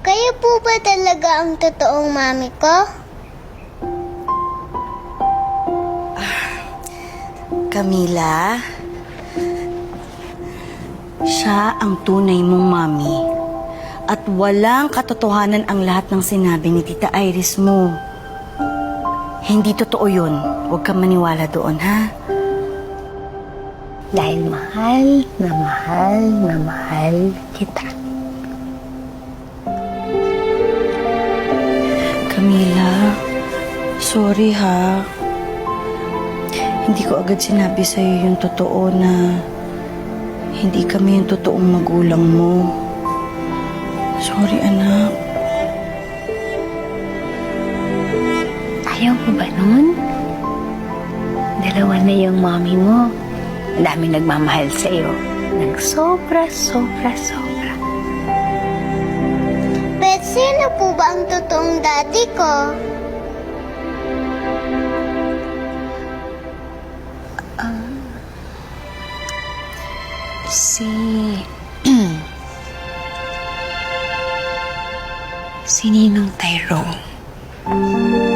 Kayo po ba talaga ang totoong mami ko? Camila, siya ang tunay mong mami. At walang katotohanan ang lahat ng sinabi ni Tita Iris mo. Hindi totoo yun. Huwag kang maniwala doon, ha? Dahil mahal na mahal na mahal kita. Camila, sorry ha. Hindi ko agad sinabi sa'yo yung totoo na hindi kami yung totoong magulang mo. Sorry, anak. Ayaw ko ba nun? Dalawa na yung mommy mo. Ang daming nagmamahal sa'yo. Nagsobra, sobra, sobra. But sino po ba ang totoong daddy ko? Si... si Ninong Tyrone.